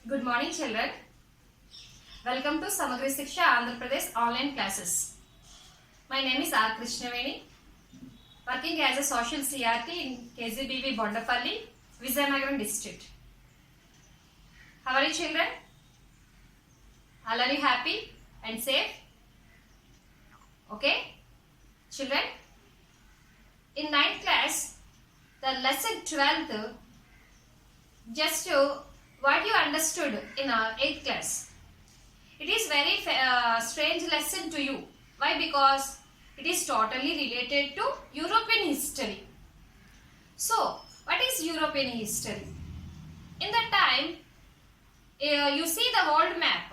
Good morning, children. Welcome to Samagri Shiksha Andhra Pradesh online classes. My name is R. Krishnaveni, working as a social CRT in KZBV Bondapalli, Vizianagaram district. How are you, children? All are you happy and safe? Okay, children. In 9th class, the lesson 12th, just what you understood in 8th class. It is very strange lesson to you. Why? Because it is totally related to European history. So, what is European history? In that time, you see the world map.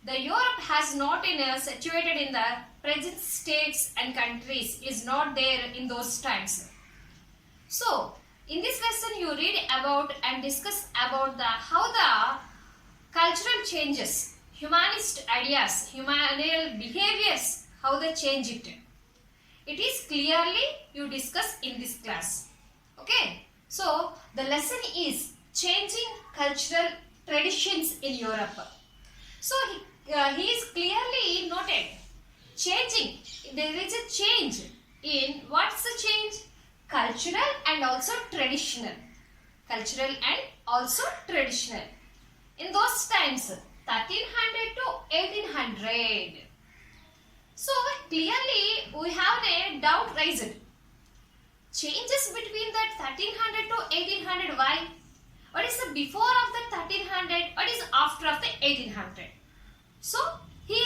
The Europe has not situated in the present states and countries, is not there in those times. So, in this lesson you read about and discuss about how the cultural changes, humanist ideas, humanitarian behaviors, how they change it. It is clearly you discuss in this class. Okay. So, the lesson is changing cultural traditions in Europe. So, he is clearly noted. Changing. There is a change in, what's the change? Cultural and also traditional. Cultural and also traditional. In those times, 1300 to 1800. So, clearly we have a doubt raised. Changes between that 1300 to 1800, why? What is the before of the 1300? What is after of the 1800? So, he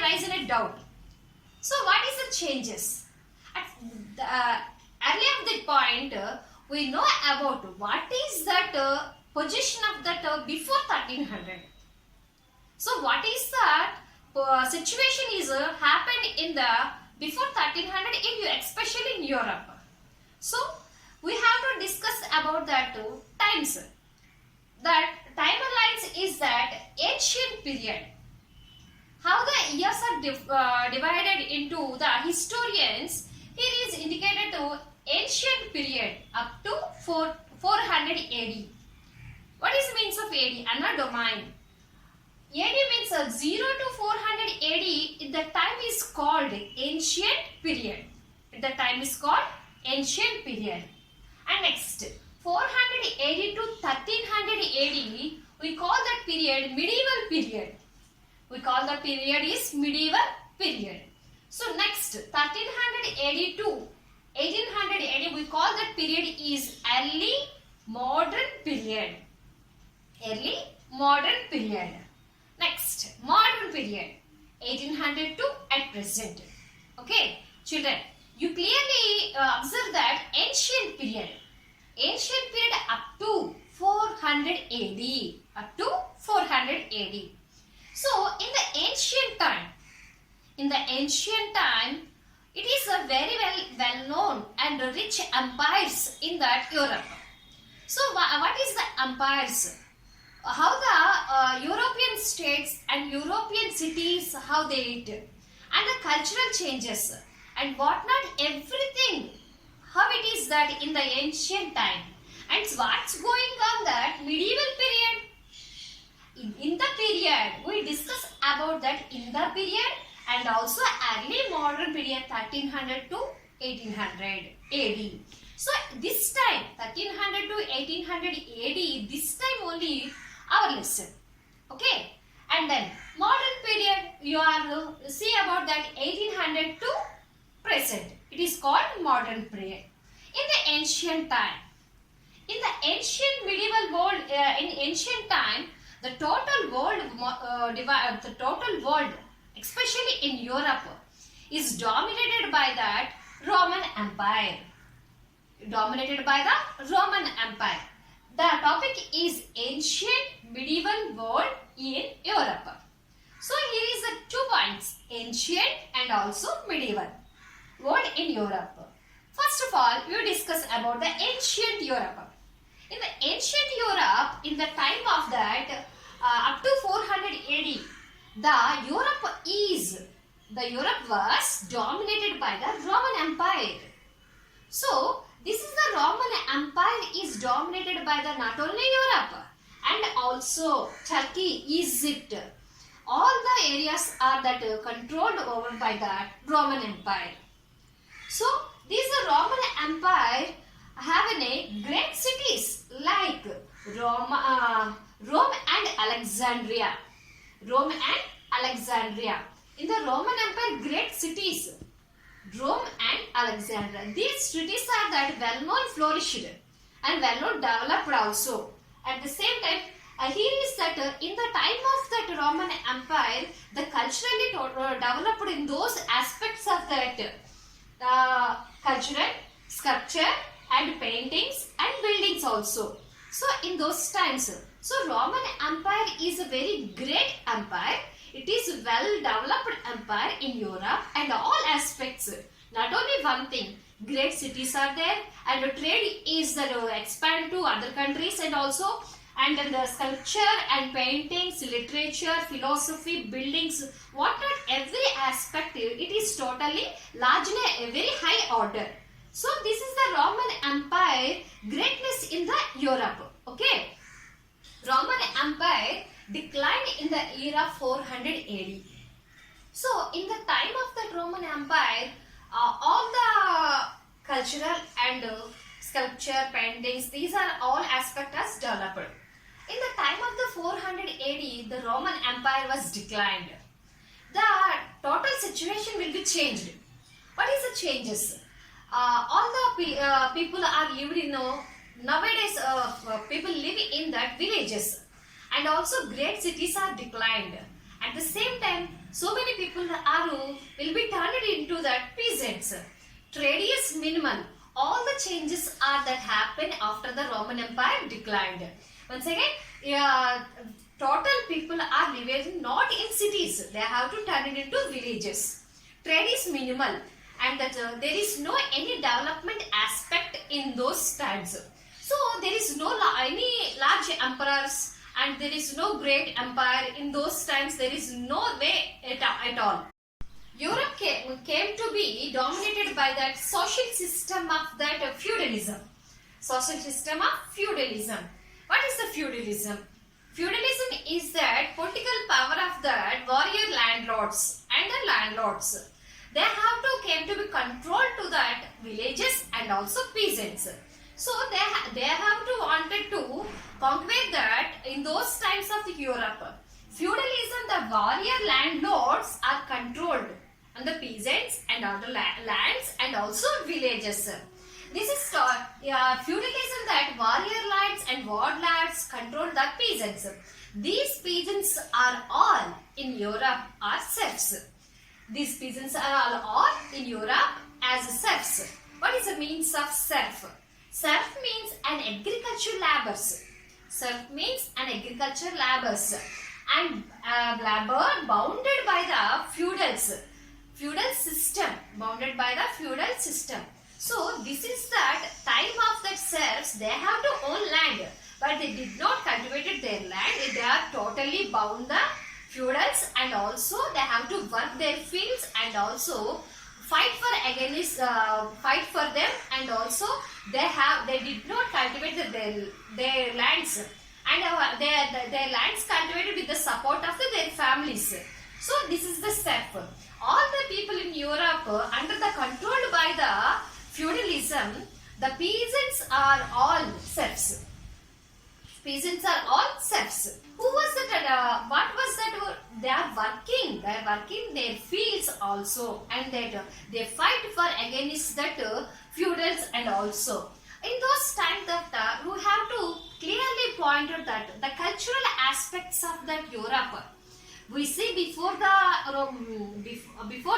raised a doubt. So, what is the changes? At the, early of that point, we know about what is that position of that before 1300. So, what is that situation is happened in the before 1300, especially in Europe. So, we have to discuss about that times. That timelines is that ancient period. How the years are divided into the historians, here is indicated to ancient period up to 400 AD. What is means of AD? Anna domain. AD means 0 to 400 AD. The time is called ancient period. The time is called ancient period. And next, 480 to 1300 AD, we call that period medieval period. We call the period is medieval period. So next, 1380 to 1800 AD, we call that period is early modern period. Early modern period. Next, modern period, 1800 to at present. Okay, children, you clearly observe that ancient period. Ancient period up to 400 AD. Up to 400 AD. So, in the ancient time, it is a very well known and rich empires in that Europe. So, what is the empires? How the European states and European cities, how they did, and the cultural changes and whatnot, everything, how it is that in the ancient time, and what's going on that medieval period. In the period, we discuss about that in the period and also early modern period 1300 to 1800 AD. So, this time 1300 to 1800 AD, this time only our lesson. Okay. And then modern period, you are see about that 1800 to present. It is called modern period. In the ancient time, in the ancient medieval world, in ancient time, the total world, especially in Europe, is dominated by that Roman Empire. Dominated by the Roman Empire. The topic is ancient medieval world in Europe. So here is the 2 points, ancient and also medieval world in Europe. First of all, we will discuss about the ancient Europe. In the ancient Europe, in the time of that, up to 400 AD, the Europe was dominated by the Roman Empire. So, this is the Roman Empire is dominated by the not only Europe and also Turkey, Egypt. All the areas are that controlled over by the Roman Empire. So these Roman Empire have a great cities like Rome and Alexandria. Rome and Alexandria. In the Roman Empire, great cities, Rome and Alexandria. These cities are that well known, flourished and well known, developed also. At the same time, here is that in the time of that Roman Empire, the culturally developed in those aspects of that cultural, sculpture and paintings and buildings also. So in those times, so Roman Empire is a very great empire. It is well developed empire in Europe and all aspects. Not only one thing, great cities are there and trade is expand to other countries and also and then the sculpture and paintings, literature, philosophy, buildings, what not every aspect, it is totally largely a very high order. So this is the Roman Empire greatness in the Europe. Okay. Roman Empire declined in the era 400 AD. So in the time of the Roman Empire, all the cultural and sculpture, paintings, these are all aspects as developed. In the time of the 400 AD, the Roman Empire was declined. The total situation will be changed. What is the changes? All the people are lived in nowadays. People live in that villages, and also great cities are declined. At the same time, so many people will be turned into that peasants. Trade is minimal. All the changes are that happen after the Roman Empire declined. Once again, total people are living not in cities. They have to turn it into villages. Trade is minimal and that there is no any development aspect in those times. So there is no any large emperors and there is no great empire in those times. There is no way at all. Europe came to be dominated by that social system of that feudalism. Social system of feudalism. What is the feudalism? Feudalism is that political power of the warrior landlords and the landlords. They have to came to be controlled to that villages and also peasants. So they have to wanted to conquer that in those times of the Europe. Feudalism, the warrior landlords are controlled and the peasants and other lands and also villages. This is feudalism that warrior lands and warlords control the peasants. These peasants are all in Europe are serfs. These peasants are all in Europe as serfs. What is the means of serf? Serf means an agricultural laborers. Serf means an agricultural laborers and labor bounded by the feudals. Feudal system, bounded by the feudal system. So this is that time of that serfs, they have to own land, but they did not cultivate their land. They are totally bound the feudals and also they have to work their fields and also fight for them and also they did not cultivate their lands and their lands cultivated with the support of their families. So this is the serf. All the people in Europe under the controlled by the feudalism, the peasants are all serfs. Peasants are all serfs. Who was that? What was that? They are working. They are working their fields also, and that they fight for against that feudals and also. In those times, that we have to clearly point out that the cultural aspects of that Europe. We see before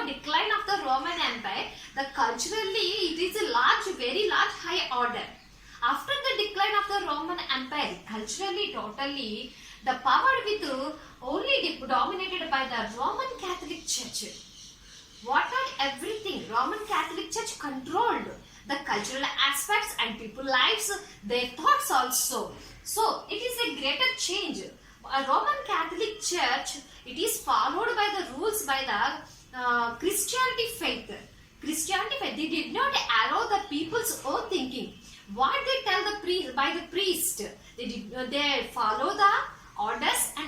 decline of the Roman Empire, the culturally it is a large, very large, high order. After the decline of the Roman Empire, culturally, totally, the power with only dominated by the Roman Catholic Church. What are everything? Roman Catholic Church controlled the cultural aspects and people lives, their thoughts also. So it is a greater change. A Roman Catholic Church, it is followed by the rules by the Christianity faith. Christianity faith, they did not allow the people's own thinking. What they tell the priest by the priest, they follow the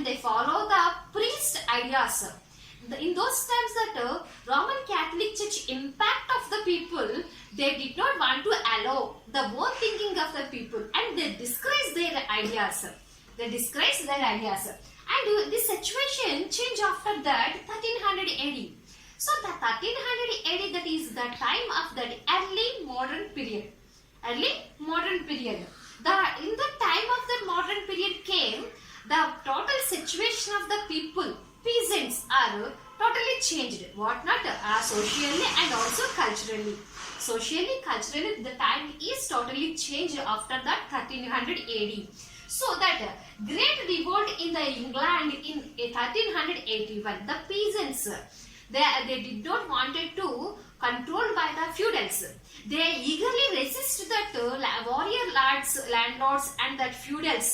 they follow the priest ideas. In those times that Roman Catholic Church impact of the people, they did not want to allow the own thinking of the people, and they disgrace their ideas. And this situation changed after that 1300 AD. So the 1300 AD, that is the time of that early modern period. In the time of the modern period came, the total situation of the people, peasants, are totally changed. What not? Socially and also culturally. Socially, culturally, the time is totally changed after that 1300 AD. So that great revolt in the England in 1381, the peasants, they did not wanted to controlled by the feudals. They eagerly resist that warrior landlords and that feudals.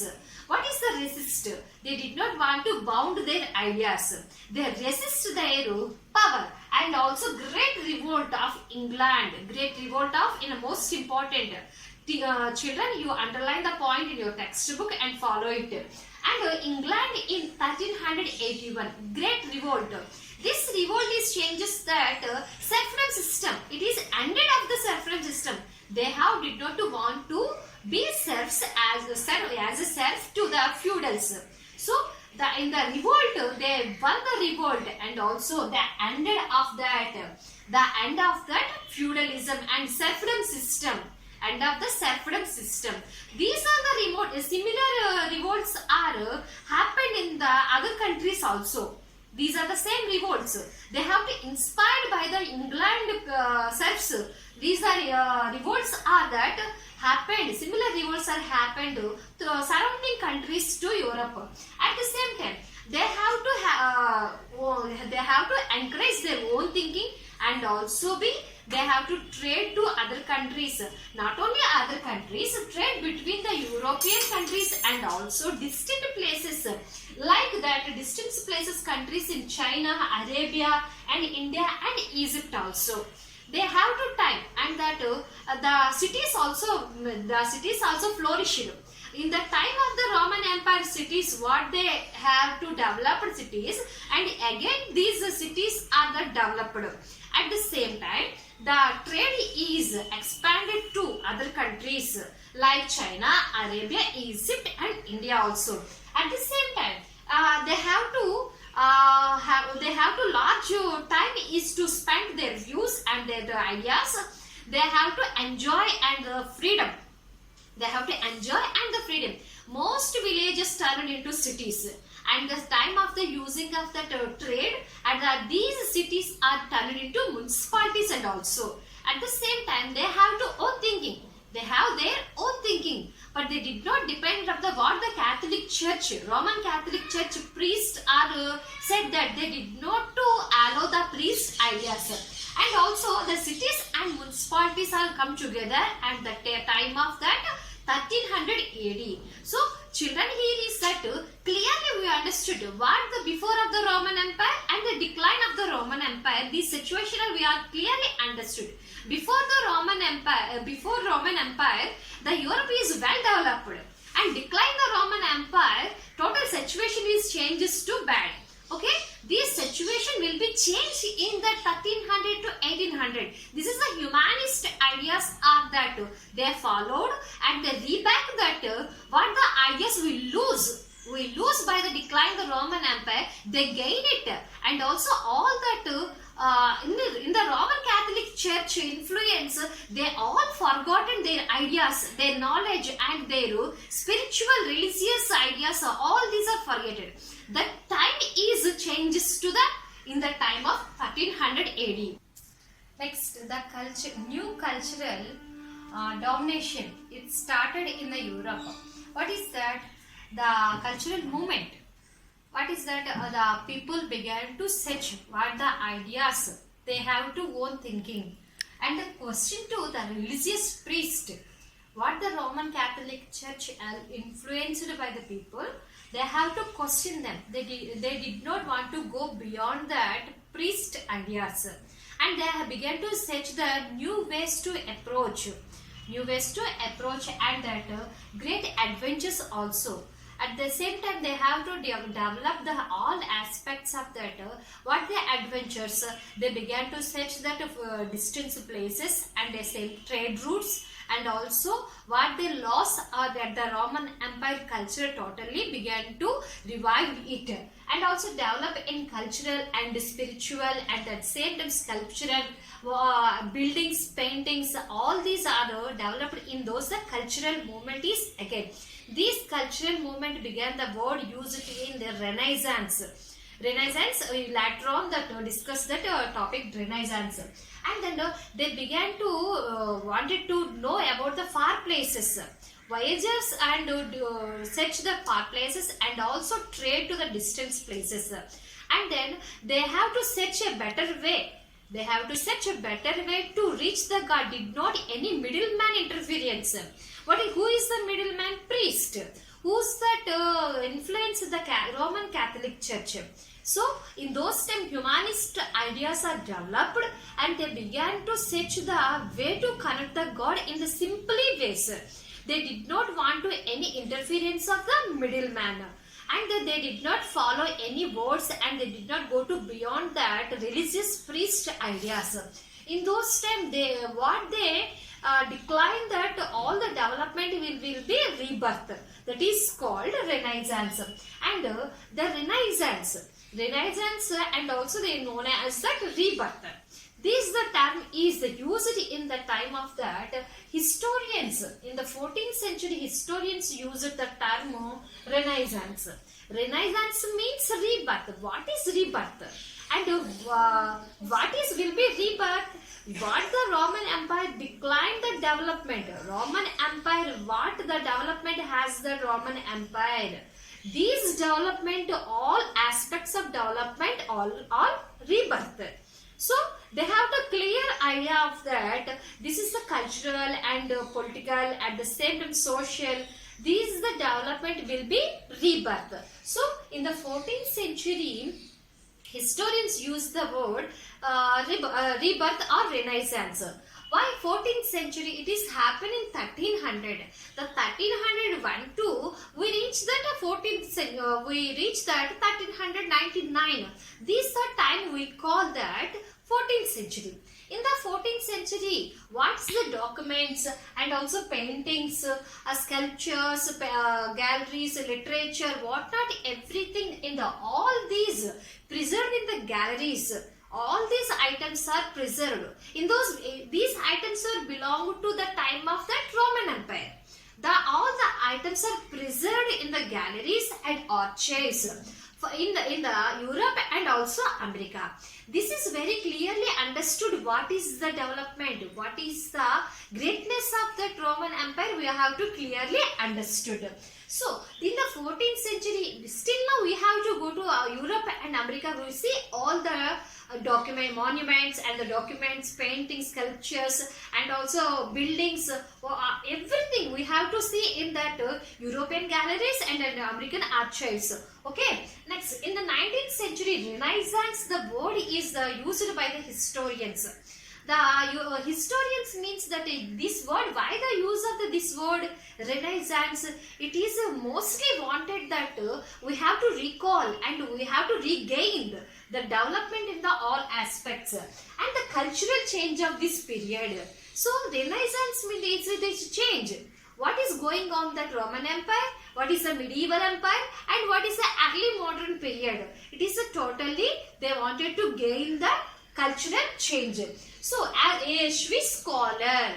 What is the resist? They did not want to bound their ideas. They resist their power. And also great revolt of England. Great revolt of, in the most important, children, you underline the point in your textbook and follow it. And England in 1381, great revolt. This revolt is changes that serfdom system. It is ended of the serfdom system. They did not want to be serfs as a serf to the feudals. So in the revolt, they won the revolt, and also the end of that feudalism and serfdom system. End of the serfdom system. These are the similar revolts are happened in the other countries also. These are the same revolts. They have been inspired by the England serfs. These are revolts are that happened. Similar revolts are happened to surrounding countries to Europe. At the same time, they have to encourage their own thinking, and also they have to trade to other countries. Not only other countries, trade between the European countries and also distant places, like that distant places countries in China, Arabia and India and Egypt also. They have to time, and that the cities also flourished. In the time of the Roman Empire cities, what they have to develop cities, and again these cities are the developed. At the same time, the trade is expanded to other countries like China, Arabia, Egypt and India also. At the same time, they have to large time is to spend their views and their ideas. They have to enjoy and freedom. They have to enjoy and the freedom. Most villages turned into cities, and the time of the using of that trade, and these cities are turned into municipalities. And also at the same time, they have to own thinking. They have their own thinking, but they did not depend on what the Catholic Church, Roman Catholic Church priests are said that they did not to allow the priest ideas. And also the cities and municipalities are come together at the time of that 1300 AD. So children, here is that clearly we understood what the before of the Roman Empire and the decline of the Roman Empire. This situation we are clearly understood. Before Roman Empire, the Europe is well developed, and decline the Roman Empire, total situation is changes to bad. Okay, this situation will be changed in the 1300 to 1800. This is the humanist ideas are that they followed, and they reback that what the ideas we lose by the decline of the Roman Empire, they gain it. And also all that in the Roman Catholic Church influence, they all forgotten their ideas, their knowledge and their spiritual religious ideas. All these are forgotten. The time is changes to the in the time of 1300 AD. Next, the new cultural domination. It started in the Europe. What is that? The cultural movement. What is that? The people began to search what the ideas they have to own thinking, and the question to the religious priest, what the Roman Catholic Church influenced by the people, they have to question them. They did not want to go beyond that priest ideas, and they have began to search the new ways to approach, and that great adventures also. At the same time, they have to develop the all aspects of that. What the adventures, they began to set that distance places and they say trade routes, and also what they lost that the Roman Empire culture totally began to revive it, and also develop in cultural and spiritual and at the same time sculptural buildings, paintings, all these are developed in those cultural movement is again. This cultural movement began the word used in the Renaissance. Renaissance, later on that discuss that topic Renaissance, and then they began to wanted to know about the far places. Voyagers and search the far places and also trade to the distant places, and then they have to search a better way. They have to search a better way to reach the God. Did not any middleman interference. Who is the middleman? Priest. Who's that influenced the Roman Catholic Church? So in those times, humanist ideas are developed and they began to search the way to connect the God in the simply ways. They did not want to any interference of the middleman, and they did not follow any words, and they did not go to beyond that religious priest ideas. In those times, they declined that all the development will be rebirth. That is called Renaissance. And the Renaissance and also they are known as that rebirth. This the term is used in the time of that historians. In the 14th century, historians used the term Renaissance. Renaissance means rebirth. What is rebirth? And what is will be rebirth? What the Roman Empire declined the development. Roman Empire, what the development has the Roman Empire. These development, all aspects of development, all rebirth. So they have the clear idea of that. This is the cultural and political, at the same time social. These the development will be rebirth. So in the 14th century, historians use the word rebirth or Renaissance. Why 14th century? It is happened in 1300. The 1301 to we reach that 14th century. We reach that 1399. This the time we call that 14th century. In the 14th century, what's the documents and also paintings, sculptures, galleries, literature, whatnot, everything in the all these preserved in the galleries. All these items are preserved. In those, these items are belong to the time of that Roman Empire. All the items are preserved in the galleries and archives in the Europe and also America. This is very clearly understood what is the development, what is the greatness of that Roman Empire. We have to clearly understood. So in the 14th century, still now we have to go to Europe and America. We see all the monuments and the documents, paintings, sculptures, and also buildings, everything we have to see in that European galleries and American archives. Okay, next in the 19th century Renaissance, the word is used by the historians. The historians means that this word, why the use of this word Renaissance? It is mostly wanted that we have to recall and we have to regain the development in the all aspects and the cultural change of this period. So Renaissance means it is change. What is going on that Roman Empire? What is the medieval empire? And what is the early modern period? It is a totally, they wanted to gain the cultural change. So as a Swiss scholar,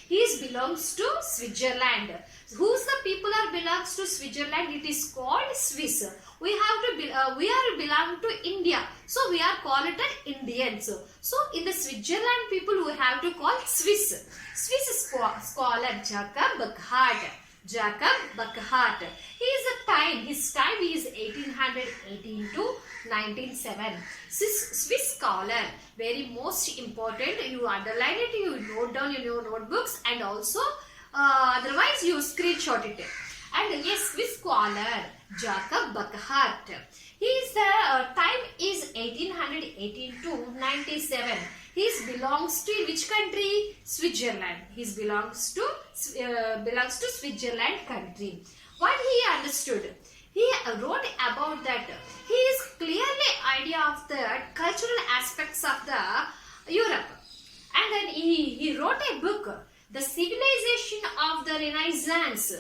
he belongs to Switzerland. Who's the people are belongs to Switzerland? It is called Swiss. We are belong to India, so we are called it Indians. So in the Switzerland people we have to call Swiss. Swiss scholar Jacob Burckhardt. His time is 1818 to 1907. Swiss scholar, very most important. You underline it, you note down in your notebooks, and also otherwise you screenshot it. And yes, Swiss scholar Jacob Burckhardt. His time is 1818 to 97. He belongs to which country? Switzerland. He belongs to Switzerland country. What he understood? He wrote about that. He is clearly idea of the cultural aspects of the Europe. And then he wrote a book, The Civilization of the Renaissance.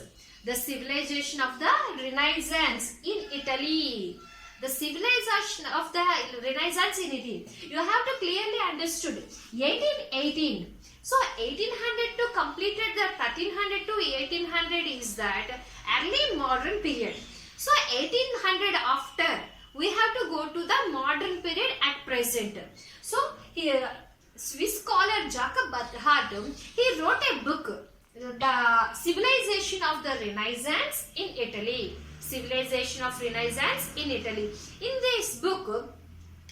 The Civilization of the Renaissance in Italy. The civilization of the Renaissance in Italy. You have to clearly understood 1818. So 1800 to completed the 1300 to 1800 is that early modern period. So 1800 after we have to go to the modern period at present. So here Swiss scholar Jacob Burckhardt, he wrote a book, The Civilization of the Renaissance in Italy. Civilization of Renaissance in Italy. In this book,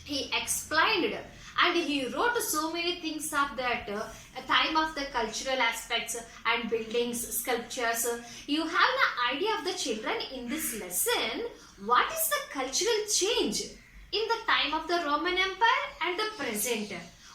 he explained and he wrote so many things of that time of the cultural aspects and buildings, sculptures. You have an idea of the children in this lesson. What is the cultural change in the time of the Roman Empire and the present?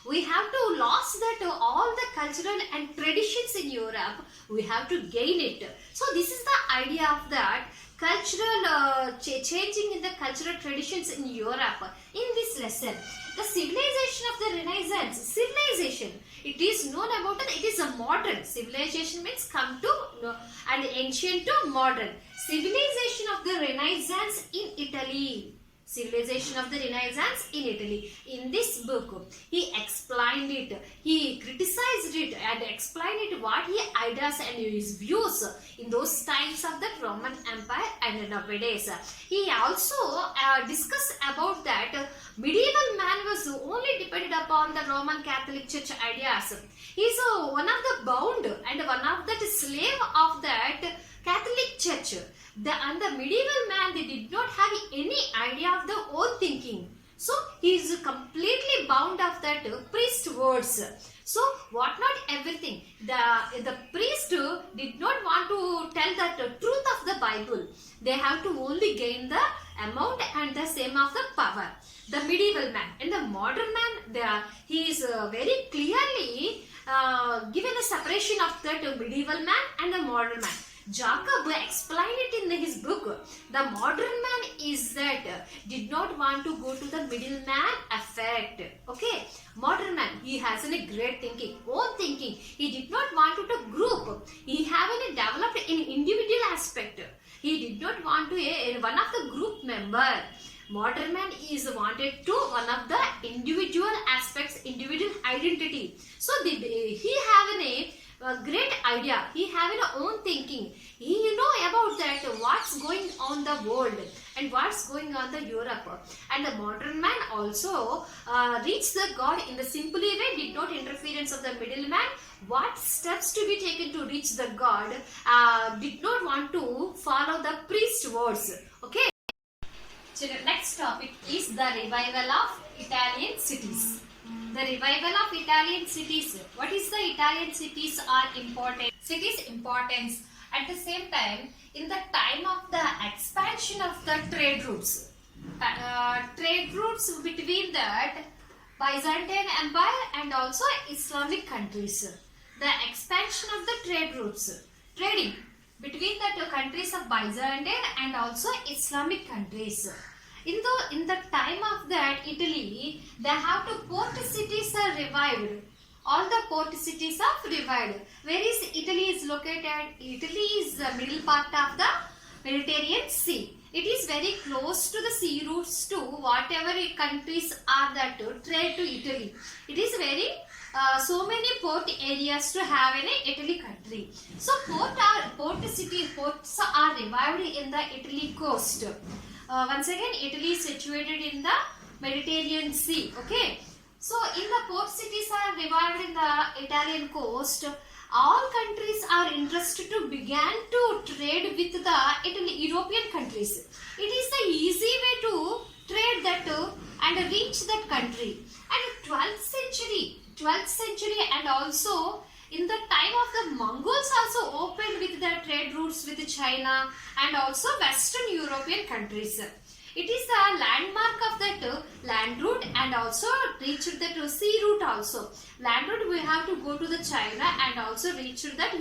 We have to lose that all the cultural and traditions in Europe. We have to gain it. So this is the idea of that cultural changing in the cultural traditions in Europe in this lesson. The civilization of the Renaissance, civilization, it is known about it, it is a modern. Civilization means come to and ancient to modern. Civilization of the Renaissance in Italy. Civilization of the Renaissance in Italy. In this book, he explained it, he criticized it and explained it what he ideas and his views in those times of the Roman Empire and nowadays. He also discussed about that medieval man was only depended upon the Roman Catholic Church ideas. He is one of the bound and one of the slave of that Catholic Church. And the medieval man, they did not have any idea of their own thinking. So he is completely bound of that priest words. So what not everything. The priest did not want to tell that truth of the Bible. They have to only gain the amount and the same of the power. The medieval man and the modern man, he is very clearly given a separation of that medieval man and the modern man. Jacob explained it in his book. The modern man is that did not want to go to the middleman effect. Okay, modern man, he has a great thinking, own thinking. He did not want to group. He having developed an individual aspect. He did not want to one of the group member. Modern man is wanted to one of the individual aspects, individual identity. So he having a great idea. He have an own thinking. He know about that what's going on the world and what's going on the Europe. And the modern man also reached the God in the simply way, did not interference of the middleman. What steps to be taken to reach the God, did not want to follow the priest words. Okay. So the next topic is the revival of Italian cities. The revival of Italian cities. What is the Italian cities are important? Cities importance. At the same time, in the time of the expansion of the trade routes. Trade routes between that Byzantine Empire and also Islamic countries. The expansion of the trade routes. Trading between the two countries of Byzantine and also Islamic countries. In the time of that Italy, they have to port cities are revived. All the port cities are revived. Where is Italy is located? Italy is the middle part of the Mediterranean Sea. It is very close to the sea routes to whatever countries are that trade to Italy. It is very so many port areas to have in a Italy country. So ports are revived in the Italy coast. Once again, Italy is situated in the Mediterranean Sea. Okay. So in the port cities are revived in the Italian coast. All countries are interested to begin to trade with the European countries. It is the easy way to trade that and reach that country. And 12th century and also in the time of the Mongols also opened with the trade routes with China and also Western European countries. It is a landmark of that land route and also reach that sea route also. Land route we have to go to the China and also reach that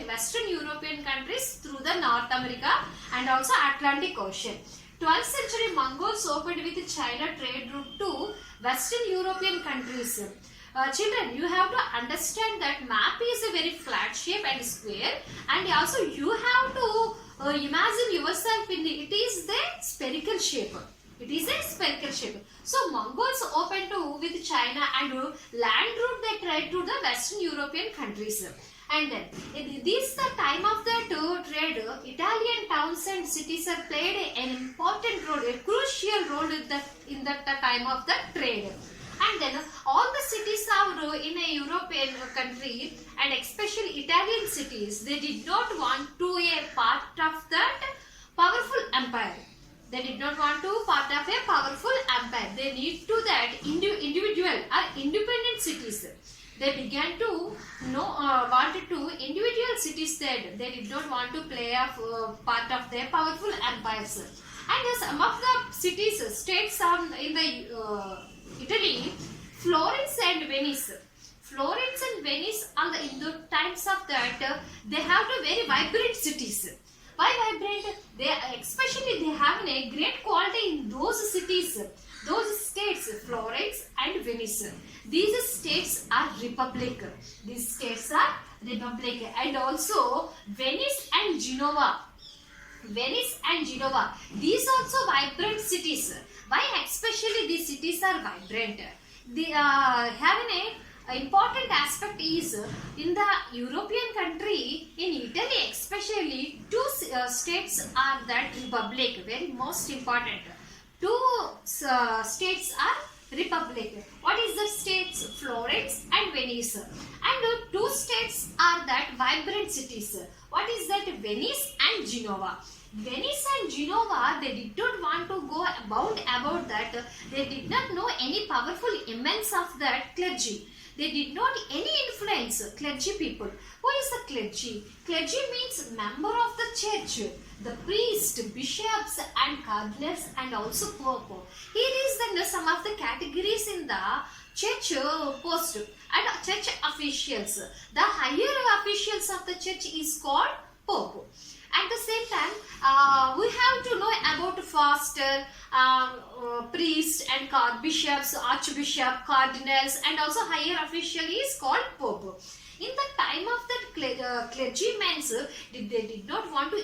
Western European countries through the North America and also Atlantic Ocean. 12th century Mongols opened with China trade route to Western European countries. Children, you have to understand that map is a very flat shape and square, and also you have to imagine yourself in it is the spherical shape. It is a spherical shape. So Mongols opened with China and land route they trade to the Western European countries. And then this the time of the trade, Italian towns and cities have played an important role, a crucial role in the time of the trade. And then all the cities are in a European country, and especially Italian cities, they did not want to a part of that powerful empire. They did not want to part of a powerful empire. They need to that individual or independent cities. They began to wanted to individual cities that they did not want to play a part of their powerful empires. And some of the cities, states in the Italy, Florence and Venice. Florence and Venice are in the times of that they have the very vibrant cities. Why vibrant? Especially they have a great quality in those cities, those states, Florence and Venice. These states are republic. These states are republic, and also Venice and Genova. Venice and Genova. These also vibrant cities. Why especially these cities are vibrant? They having a important aspect is in the European country, in Italy especially, two states are that republic, very most important. Two states are republic. What is the states? Florence and Venice. And two states are that vibrant cities. What is that? Venice and Genova. Venice and Genova, they did not want to go about that. They did not know any powerful immense of that clergy. They did not any influence clergy people. Who is the clergy? Clergy means member of the church, the priest, bishops and cardinals and also pope. Here is the some of the categories in the church post and church officials. The higher officials of the church is called pope. At the same time, we have to know about pastor, priest and bishops, archbishop, cardinals and also higher official is called pope. In the time of that clergymen, they did not want to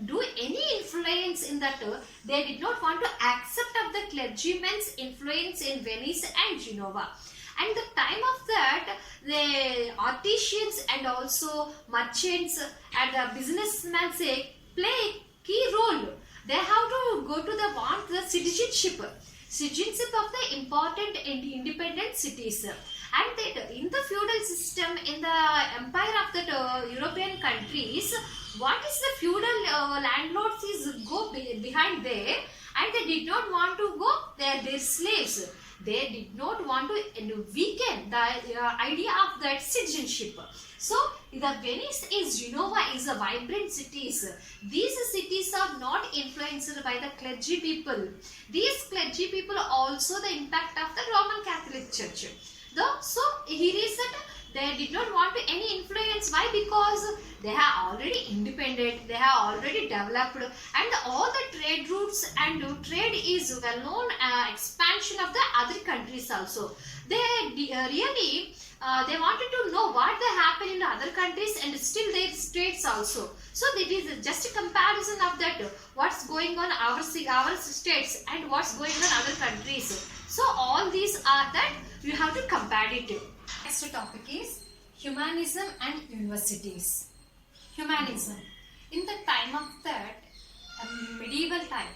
do any influence in that. They did not want to accept of the clergymen's influence in Venice and Genova. And the time of that, the artisans and also merchants and the businessmen play a key role. They have to go to the citizenship of the important and independent cities. And that in the feudal system, in the empire of the European countries, what is the feudal landlords is go behind there, and they did not want to go their slaves. They did not want to weaken the idea of that citizenship. So, the Venice is Genova is a vibrant cities. These cities are not influenced by the clergy people. These clergy people also the impact of the Roman Catholic Church. So, here is that they did not want any influence. Why? Because they are already independent, they have already developed, and all the trade routes and trade is well known expansion of the other countries also. They really they wanted to know what they happen in the other countries and still their states also. So it is just a comparison of that what's going on our states and what's going on other countries. So all these are that you have to compare it to. Next topic is humanism and universities. Humanism. In the time of that medieval time,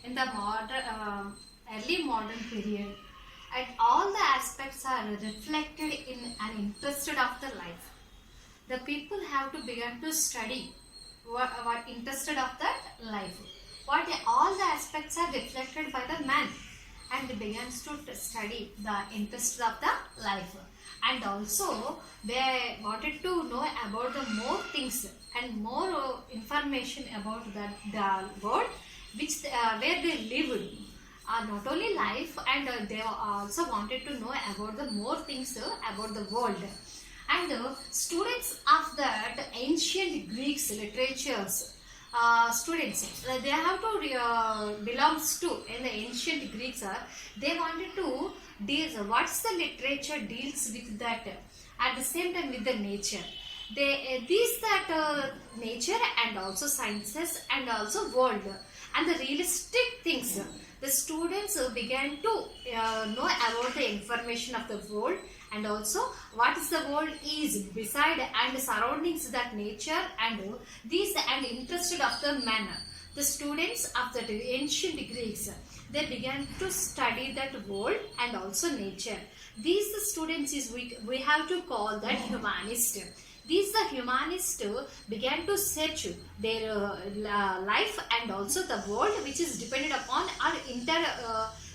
in the modern, early modern period, and all the aspects are reflected in an interest of the life. The people have to begin to study what interested of that life. All the aspects are reflected by the man, and they begins to study the interest of the life. And also they wanted to know about the more things and more information about the world which where they lived. not only life, and they also wanted to know about the more things about the world. And students of that ancient Greeks literatures, students they have to belongs to in the ancient Greeks, they wanted to deal what's the literature deals with that, at the same time with the nature. They these that nature and also sciences and also world and the realistic things. The students began to know about the information of the world, and also what is the world is beside and surroundings that nature, and these and interested of the man. The students of the ancient Greeks, they began to study that world and also nature. These students is we have to call that humanist. These the humanists began to search their life and also the world which is dependent upon our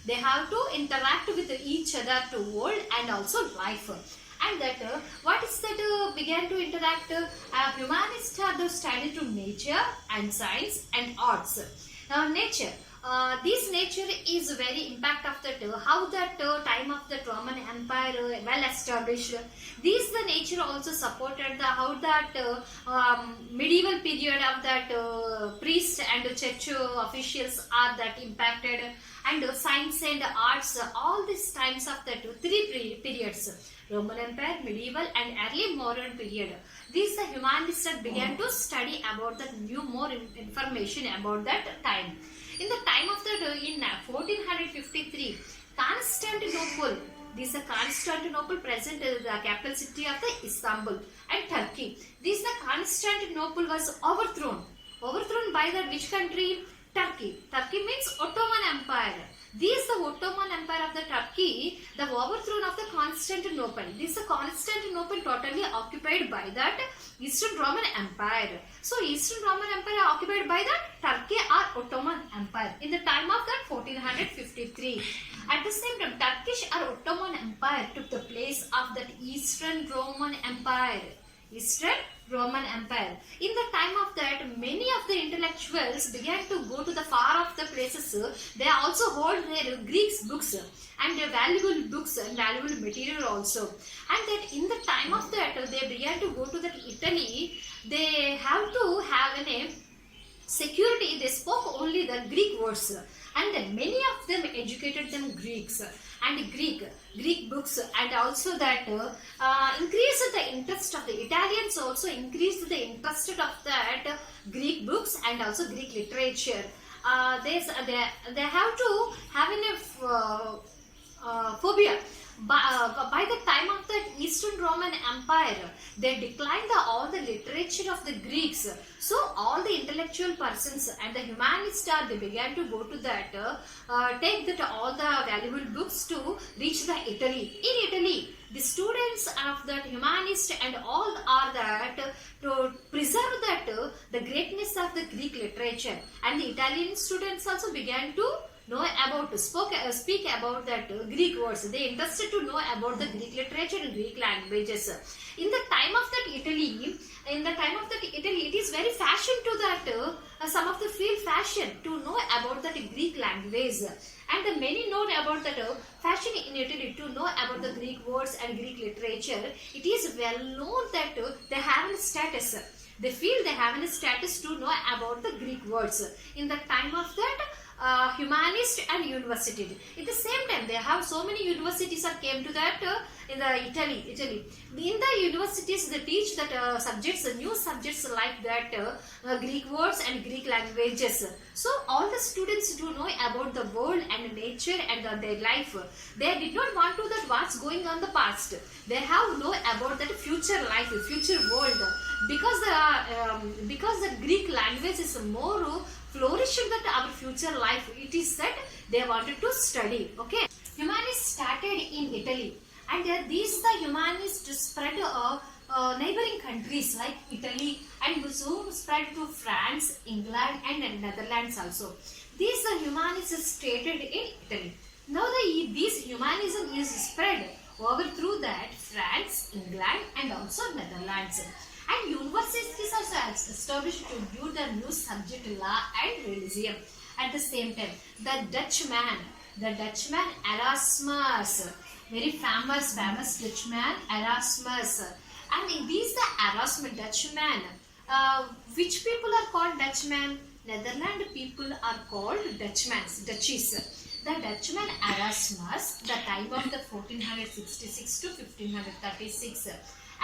they have to interact with each other to world and also life. And that what is that began to interact, humanists are the study to nature and science and arts. Nature, this nature is very impact of that how that time of the Roman Empire well established. These the nature also supported the how that medieval period of that priest and church officials are that impacted, and science and arts, all these times of that three periods: Roman Empire, medieval and early modern period. These the humanists began to study about the new more information about that time. In the time of the in 1453, Constantinople, this is Constantinople present the capital city of the Istanbul and Turkey. This the Constantinople was overthrown by the which country? Turkey. Turkey means Ottoman Empire. This the Ottoman Empire of the Turkey, the overthrown of the Constantinople. This is the Constantinople totally occupied by that Eastern Roman Empire. So Eastern Roman Empire occupied by the Turkey or Ottoman Empire in the time of that 1453. At the same time, Turkish or Ottoman Empire took the place of that Eastern Roman Empire. Eastern Roman Empire. In the time of that, many of the intellectuals began to go to the far off the places. They also hold their Greek books and their valuable books and valuable material also. And that in the time of that, they began to go to that Italy. They have to have a security. They spoke only the Greek words, and many of them educated them Greeks and Greek books, and also that increased the interest of the Italians, also increased the interest of that Greek books and also Greek literature. They have to have a phobia. By the time of the Eastern Roman Empire, they declined all the literature of the Greeks. So all the intellectual persons and the humanists they began to go to that, take that all the valuable books to reach the Italy. In Italy, the students of that humanist and all are that to preserve that the greatness of the Greek literature, and the Italian students also began to know about speak about that Greek words. They interested to know about the Greek literature and Greek languages. In the time of that Italy, it is very fashion to that some of the feel fashion to know about that Greek language, and many know about that fashion in Italy to know about the Greek words and Greek literature. It is well known that they have a status. They feel they have a status to know about the Greek words in the time of that humanist and university. At the same time, they have so many universities that came to that in the Italy. In the universities, they teach that subjects, new subjects like that Greek words and Greek languages. So all the students do know about the world and nature and their life. They did not want to that what's going on the past. They have know about that future life, future world, because the Greek language is more flourishing that our future life. It is that they wanted to study. Okay, humanists started in Italy, and these the humanists spread neighboring countries like Italy, and so spread to France, England and Netherlands also. These the humanists started in Italy. Now this humanism is spread over through that France, England and also Netherlands. And universities also established to do the new subject law and religion. At the same time, the Dutch man the Dutchman Erasmus, very famous Dutchman Erasmus. And these the Erasmus Dutchman. Which people are called Dutchman? Netherlands people are called Dutchmans, Dutchies. The Dutchman Erasmus, the time of the 1466 to 1536,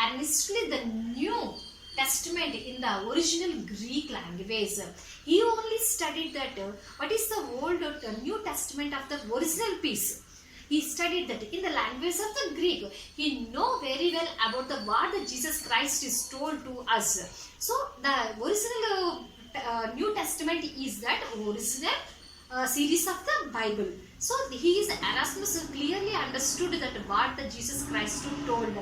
earnestly the New Testament in the original Greek language. He only studied that what is the Old or the New Testament of the original piece. He studied that in the language of the Greek. He know very well about the what the Jesus Christ is told to us. So the original New Testament is that original series of the Bible. So he is Erasmus clearly understood that what the Jesus Christ told,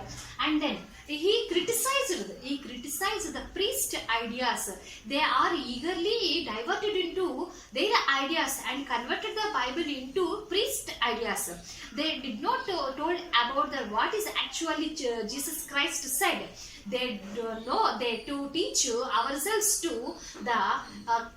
and then he criticized the priest ideas. They are eagerly diverted into their ideas and converted the Bible into priest ideas. They did not told about the what is actually Jesus Christ said. They know they to teach ourselves to the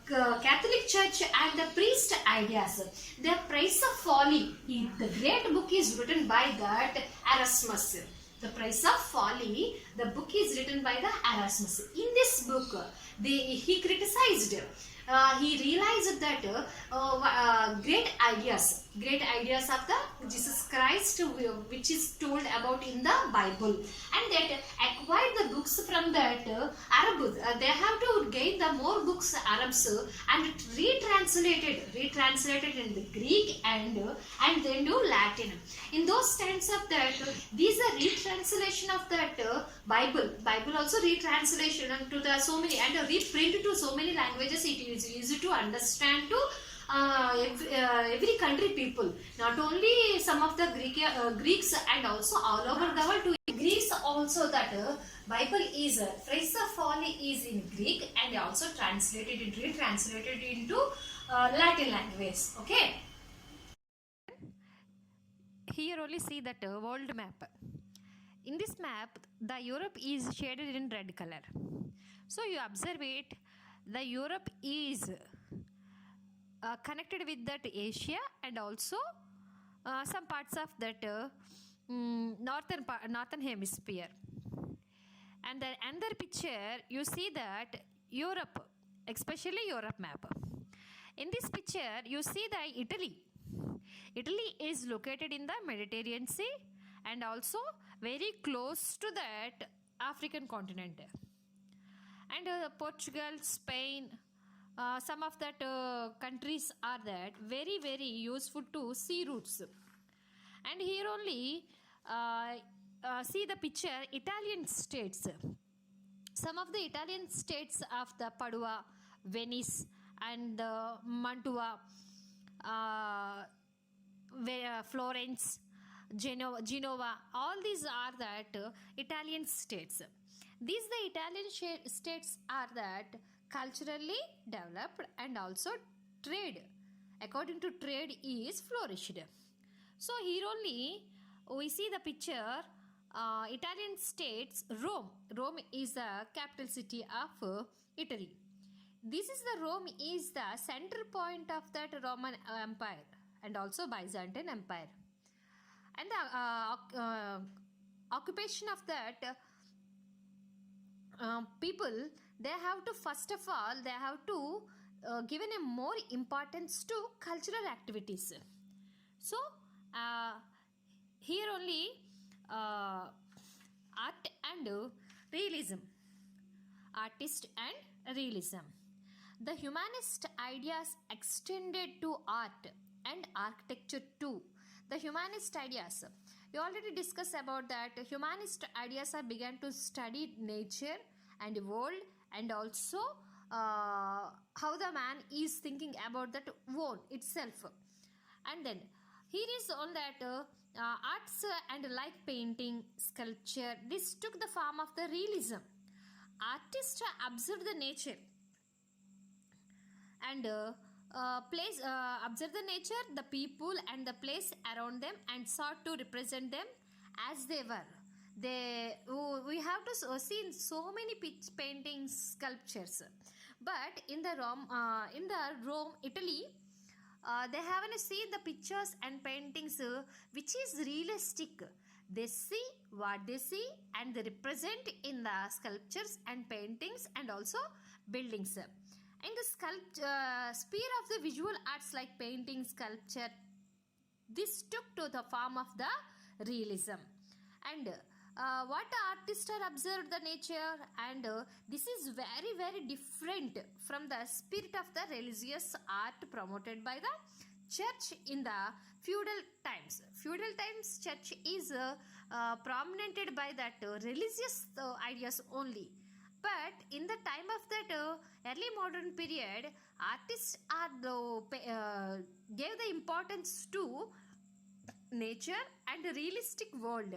Catholic Church and the priest ideas. The Price of Folly. The great book is written by that Erasmus. The Price of Folly. The book is written by the Erasmus. In this book, he criticized. He realized that great ideas of the Jesus Christ, which is told about in the Bible, and that acquired the books from that Arab. They have to gain the more books Arabs and retranslated in the Greek and then do Latin. In those times of that, these are retranslation of that Bible also retranslation to the so many and reprint to so many languages. It is easy to understand to every country people, not only some of the Greeks and also all over the world. To Greeks also that Bible is Price of Folly is in Greek and also retranslated into Latin language. Okay. Here only see that world map. In this map, the Europe is shaded in red color. So you observe it, the Europe is connected with that Asia and also some parts of that northern hemisphere. And the another picture, you see that Europe, especially Europe map. In this picture, you see the Italy. Italy is located in the Mediterranean Sea and also very close to that African continent. And Portugal, Spain, some of that countries are that very useful to sea routes. And here only see the picture Italian states. Some of the Italian states of the Padua, Venice and Mantua, Florence, Genova, all these are that Italian states. These the Italian states are that culturally developed and also trade, according to trade, is flourished. So here only we see the picture Italian states. Rome is the capital city of Italy. This is the Rome is the center point of that Roman Empire and also Byzantine Empire. And the occupation of that people, they have to first of all they have to given a more importance to cultural activities. So here only art and realism, artist and realism. The humanist ideas extended to art and architecture too. The humanist ideas, we already discussed about that. Humanist ideas are began to study nature and world and also how the man is thinking about that world itself. And then here is all that arts and like painting, sculpture, this took the form of the realism. Artists observed the nature and observe the nature, the people and the place around them and sought to represent them as they were. We have to see so many paintings, sculptures. But in the Rome, Italy, they haven't seen the pictures and paintings which is realistic. They see what they see and they represent in the sculptures and paintings and also buildings. In the sphere of the visual arts like painting, sculpture, this took to the form of the realism. And what the artist are observed the nature, and this is very very different from the spirit of the religious art promoted by the church in the feudal times. Feudal times church is prominented by that religious ideas only. But in the time of that early modern period, artists are gave the importance to nature and realistic world.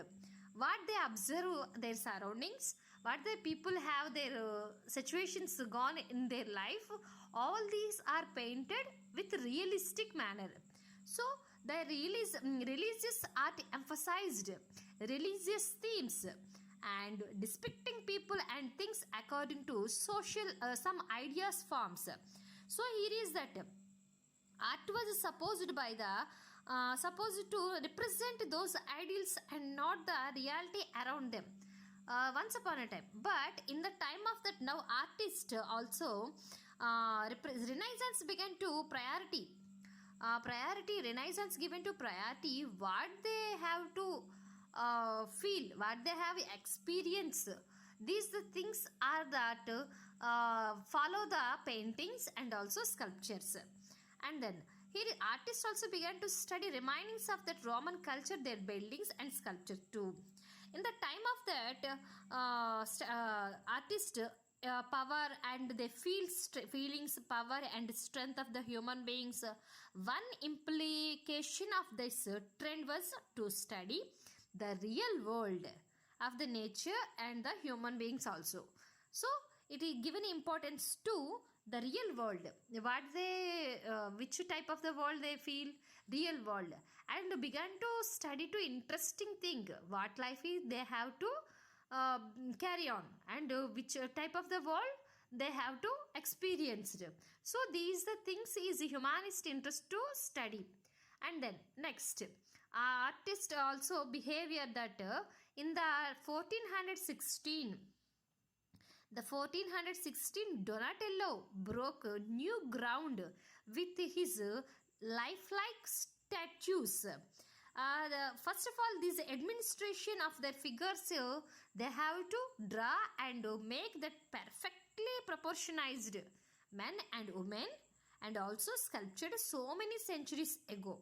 What they observe their surroundings, what the people have their situations gone in their life, all these are painted with realistic manner. So the religious art emphasized religious themes and depicting people and things according to social some ideas forms. So here is that art was supposed to represent those ideals and not the reality around them once upon a time. But in the time of that now artist also renaissance began to renaissance given to priority what they have to feel, what they have experience. These the things are that follow the paintings and also sculptures. And then here artists also began to study remains of that Roman culture, their buildings and sculpture too. In the time of that artist power and they feel feelings, power and strength of the human beings. One implication of this trend was to study the real world of the nature and the human beings also. So it is given importance to the real world, what they which type of the world they feel, real world, and began to study to interesting thing what life is they have to carry on, and which type of the world they have to experience. So these the things is humanist interest to study. And then next artist also behavior that in the 1416 Donatello broke new ground with his lifelike statues. First of all, this administration of their figures, they have to draw and make that perfectly proportionized men and women, and also sculptured so many centuries ago.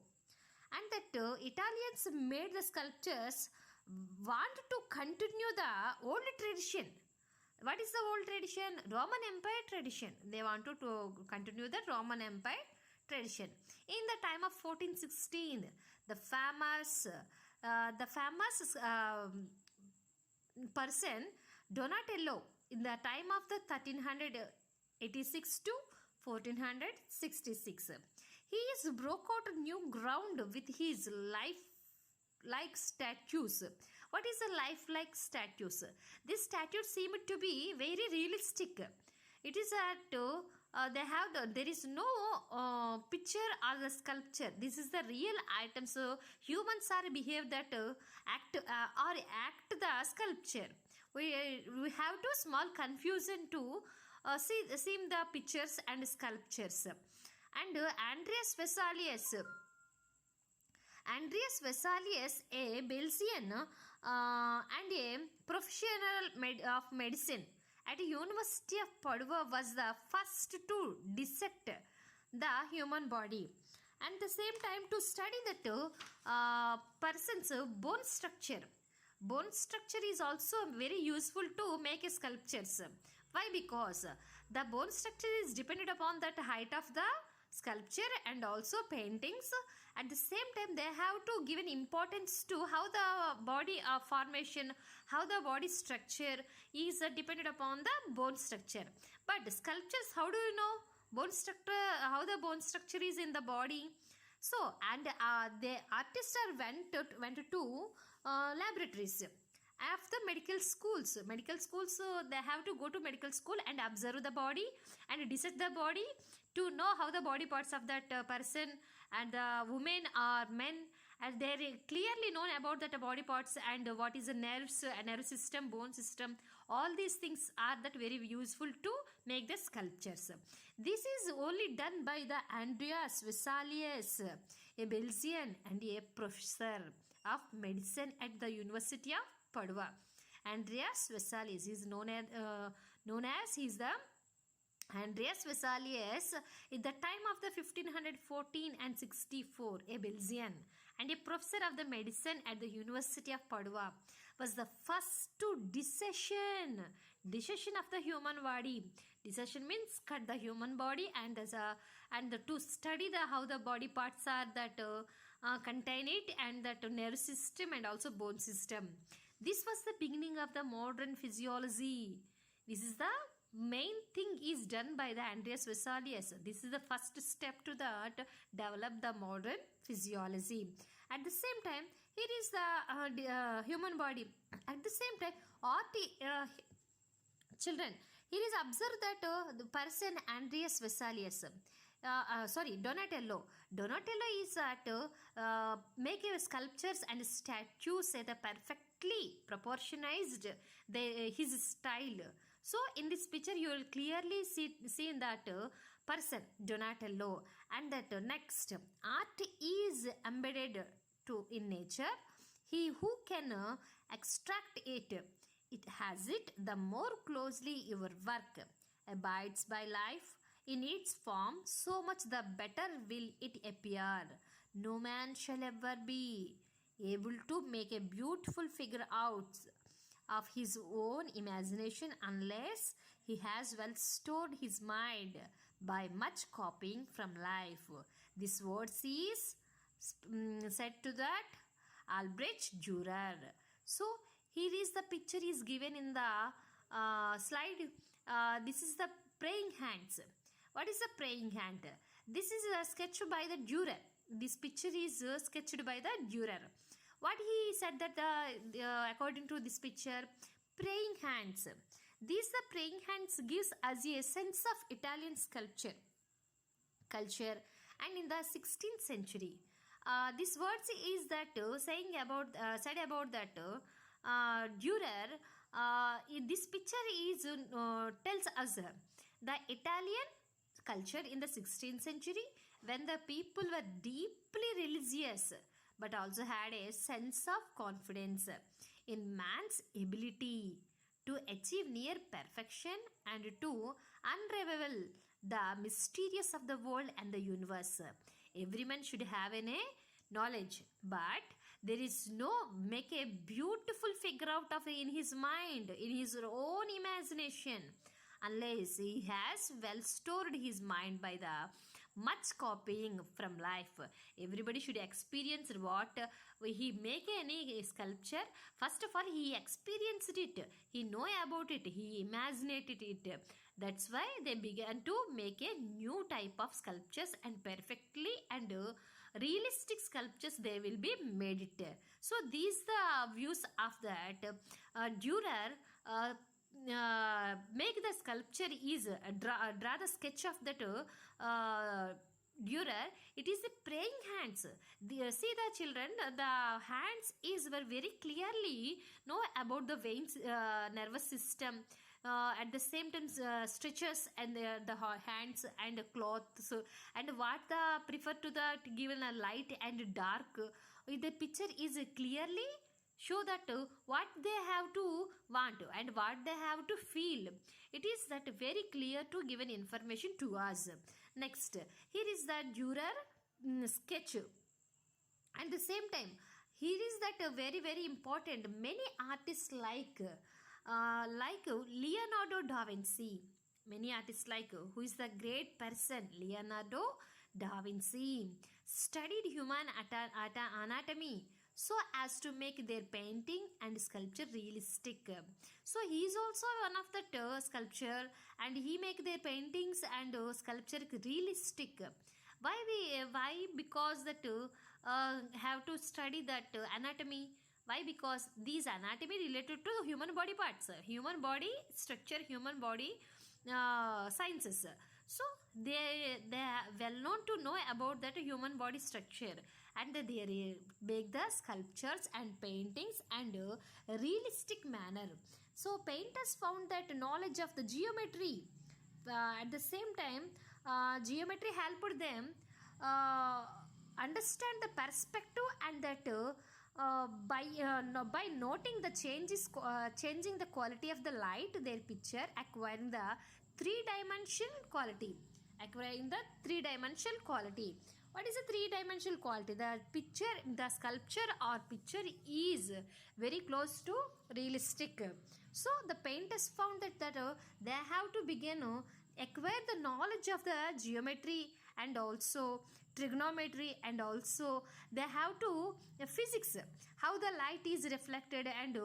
And that Italians made the sculptures want to continue the old tradition. What is the old tradition? Roman Empire tradition. They wanted to continue the Roman Empire tradition. In the time of 1416, the famous person Donatello, in the time of the 1386 to 1466, he is broke out new ground with his lifelike statues. What is the lifelike statues? These statues seem to be very realistic. It is that there is no picture or the sculpture. This is the real item. So humans are behave that act the sculpture. We have to small confusion to see the pictures and sculptures. And Andreas Vesalius, a Belgian and a professional of medicine at the University of Padua, was the first to dissect the human body, and at the same time to study the person's bone structure. Bone structure is also very useful to make sculptures. Why? Because the bone structure is dependent upon that height of the sculpture and also paintings. At the same time, they have to give an importance to how the body formation, how the body structure is dependent upon the bone structure. But sculptures, how do you know bone structure? How the bone structure is in the body? So, and the artists went to laboratories. After medical schools, they have to go to medical school and observe the body and dissect the body to know how the body parts of that person and the women or men, and they are clearly known about that body parts and what is the nerves, nerve system, bone system. All these things are that very useful to make the sculptures. This is only done by the Andreas Vesalius, a Belgian and a professor of medicine at the University of Padua. Andreas Vesalius is known as he is the Andreas Vesalius at the time of the 1514 and 64, a Belgian and a professor of the medicine at the University of Padua, was the first to dissection of the human body. Dissection means cut the human body and to study how the body parts are that contain it, and that nerve system and also bone system. This was the beginning of the modern physiology. This is the main thing is done by the Andreas Vesalius. This is the first step to that develop the modern physiology. At the same time, here is the human body. At the same time, children, here is observed that the person Andreas Vesalius, Donatello. Donatello is make sculptures and statues at a perfectly proportionized his style. So in this picture you will clearly see that person Donatello, and that next art is embedded in nature. He who can extract it has it, the more closely your work abides by life in its form, so much the better will it appear. No man shall ever be able to make a beautiful figure out of his own imagination unless he has well stored his mind by much copying from life. This words is said to that Albrecht Dürer. So here is the picture is given in the slide. This is the praying hands. What is the praying hand? This is sketched by the Dürer. This picture is sketched by the Dürer. What he said that according to this picture, praying hands. These the praying hands gives us a sense of Italian culture, and in the 16th century, this words is that saying about said about that Dürer. This picture is tells us the Italian culture in the 16th century, when the people were deeply religious but also had a sense of confidence in man's ability to achieve near perfection and to unravel the mysteries of the world and the universe. Every man should have a knowledge, but there is no make a beautiful figure out of in his mind, in his own imagination, unless he has well stored his mind by the much copying from life. Everybody should experience what he make any sculpture. First of all, he experienced it, he know about it, he imagined it. That's why they began to make a new type of sculptures, and perfectly and realistic sculptures they will be made it. So these the views of that Dürer. Make the sculpture is draw the sketch of that Dürer. It is the praying hands. See the children, the hands were very clearly know about the veins, nervous system. At the same time, stretches and the hands and the cloths, and what the prefer to the given a light and dark. The picture is clearly show that what they have to want and what they have to feel. It is that very clear to given information to us. Next, here is the Dürer sketch. At the same time, here is that very important. Many artists like Leonardo da Vinci. Many artists like who is the great person Leonardo da Vinci studied human anatomy so as to make their painting and sculpture realistic. So he is also one of the sculpture, and he make their paintings and sculpture realistic. Why? Because that have to study that anatomy. Why? Because these anatomy related to human body parts, human body structure, human body sciences. So they are well known to know about that human body structure, and they make the sculptures and paintings and realistic manner. So painters found that knowledge of the geometry, at the same time, geometry helped them understand the perspective, and that by noting the changing the quality of the light, their picture acquiring the three-dimensional quality. What is a three-dimensional quality? The picture, the sculpture or picture is very close to realistic. So the painters found that they have to begin acquire the knowledge of the geometry and also trigonometry, and also they have to physics, how the light is reflected, and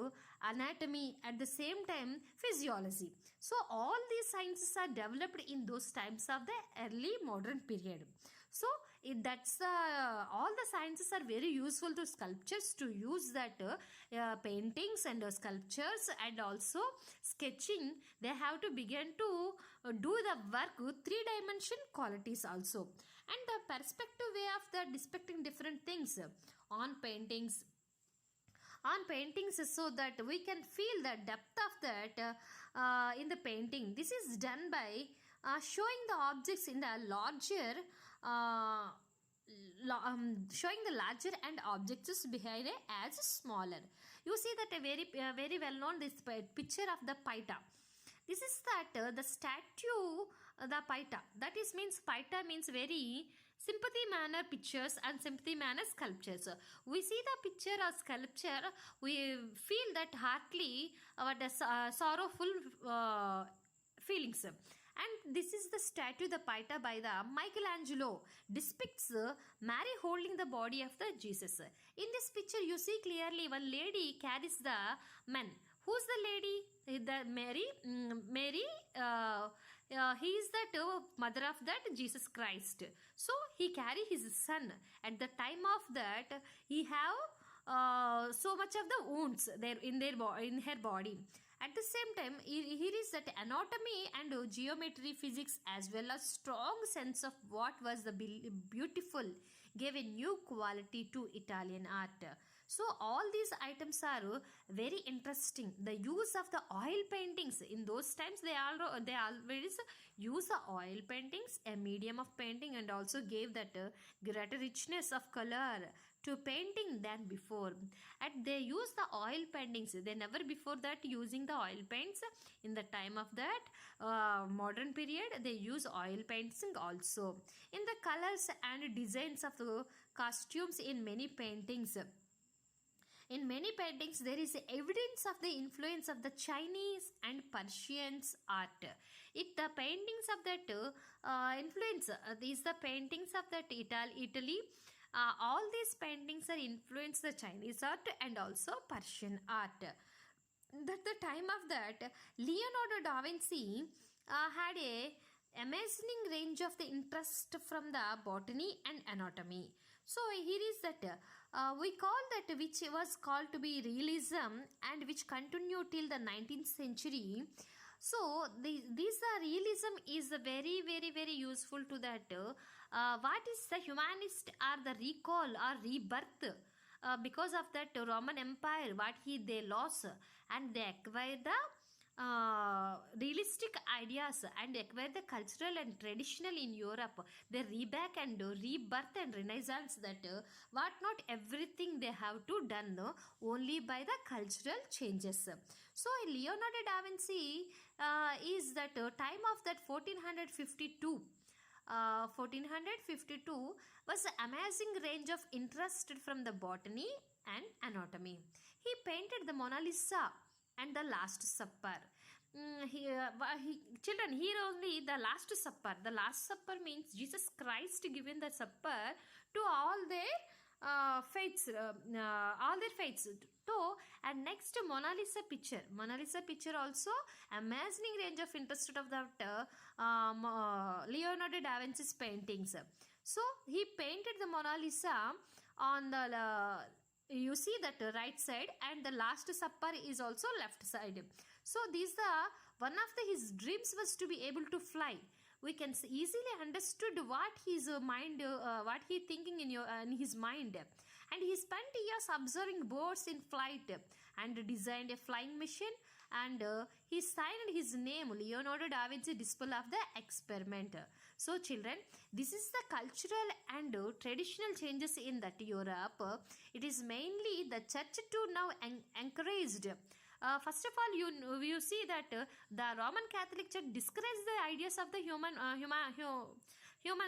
anatomy, at the same time physiology. So all these sciences are developed in those times of the early modern period. So all the sciences are very useful to sculptures to use that paintings and sculptures and also sketching. They have to begin to do the work with three-dimensional qualities also, and the perspective way of the depicting different things on paintings so that we can feel the depth of that in the painting. This is done by showing the objects in the larger showing the larger and objects behind it as smaller. You see that a very well known this picture of the Paita. This is that the statue, the Paita. That is means Paita means very sympathy manner pictures and sympathy manner sculptures. We see the picture or sculpture, we feel that heartily our sorrowful feelings. And this is the statue, the Pieta by the Michelangelo, depicts Mary holding the body of the Jesus. In this picture, you see clearly one lady carries the man. Who's the lady? The Mary. He is the mother of that Jesus Christ. So he carry his son. At the time of that, he have so much of the wounds there in her body. At the same time, here is that anatomy and geometry, physics, as well as strong sense of what was the beautiful, gave a new quality to Italian art. So all these items are very interesting. The use of the oil paintings in those times, they always use the oil paintings, a medium of painting, and also gave that greater richness of color to painting than before. And they use the oil paintings. They never before that using the oil paints. In the time of that modern period, they use oil painting also. In the colors and designs of the costumes in many paintings. In many paintings, there is evidence of the influence of the Chinese and Persians art. The paintings of that influence, these the paintings of that Italy. All these paintings are influenced the Chinese art and also Persian art. At the time of that, Leonardo da Vinci had a amazing range of the interest from the botany and anatomy. So here is that we call that which was called to be realism and which continued till the 19th century. So this realism is very useful to that. What is the humanist or the recall or rebirth? Because of that Roman Empire, what they lost, and they acquire the realistic ideas and acquire the cultural and traditional in Europe. They reback and rebirth and renaissance that what not everything they have to done only by the cultural changes. So Leonardo da Vinci is that time of that 1452. 1452 was an amazing range of interest from the botany and anatomy. He painted the Mona Lisa and the Last Supper. Children, here only the Last Supper. The Last Supper means Jesus Christ given the supper to all their faiths, So, and next Mona Lisa picture. Mona Lisa picture also amazing range of interest of that Leonardo da Vinci's paintings. So he painted the Mona Lisa on the you see that right side, and the Last Supper is also left side. So these one of his dreams was to be able to fly. we can easily understood what his mind, what he thinking in his mind. And he spent years observing birds in flight and designed a flying machine, and he signed his name Leonardo da Vinci disciple of the experiment. So children, this is the cultural and traditional changes in that Europe. It is mainly the church to now encouraged. First of all, you see that the Roman Catholic Church discouraged the ideas of the human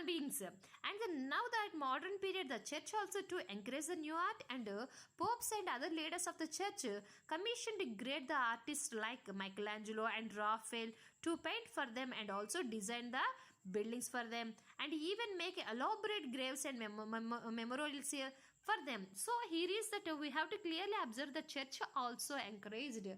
beings, and then now that modern period, the church also to encourage the new art, and popes and other leaders of the church commissioned great the artists like Michelangelo and Raphael to paint for them and also design the buildings for them, and even make elaborate graves and memorials for them. So here is that we have to clearly observe the church also encouraged the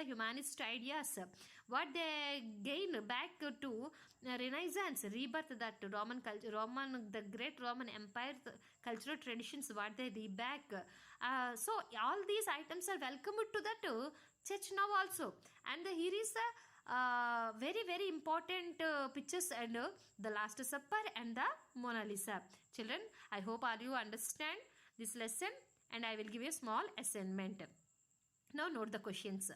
humanist ideas. What they gain back to Renaissance, rebirth, that the great Roman Empire, the cultural traditions, what they reback. So all these items are welcomed to that church now also. And here is the very very important pictures, and the Last Supper and the Mona Lisa. Children, I hope all you understand this lesson, and I will give you a small assignment. Now note the questions.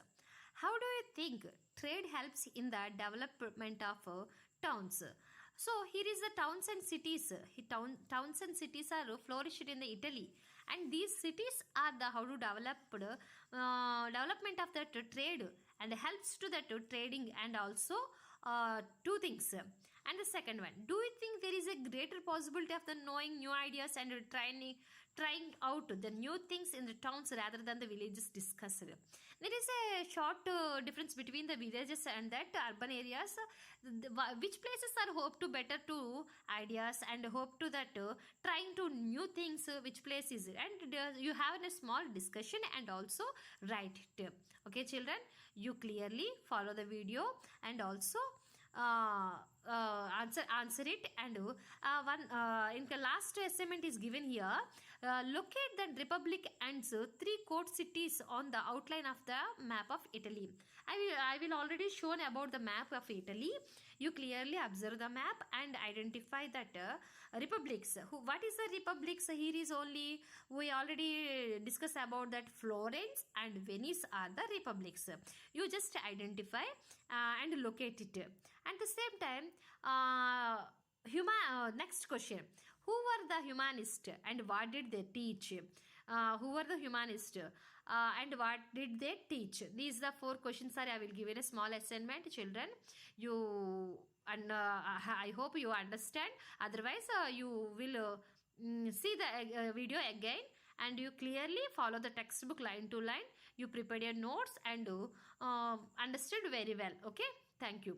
How do you think trade helps in the development of towns? So here is the towns and cities. Towns and cities are flourished in the Italy, and these cities are the how to development of the trade, and helps to the trading, and also two things. And the second one, do you think there is a greater possibility of the knowing new ideas and trying out the new things in the towns rather than the villages discussed? There is a short difference between the villages and that urban areas. Which places are hope to better to ideas and hope to that trying to new things, which place is it? And you have a small discussion and also write it. Okay children, you clearly follow the video and also answer it. And in the last assignment is given here. Locate the republic and three court cities on the outline of the map of Italy. I will already shown about the map of Italy. You clearly observe the map and identify that republics. What is the republics? Here is only, we already discussed about that Florence and Venice are the republics. You just identify and locate it. At the same time, next question. Who were the humanists and what did they teach? Who were the humanists and what did they teach? These are the 4 questions I will give in a small assignment, children. You and I hope you understand. Otherwise, you will see the video again, and you clearly follow the textbook line to line. You prepare your notes and understood very well. Okay, thank you.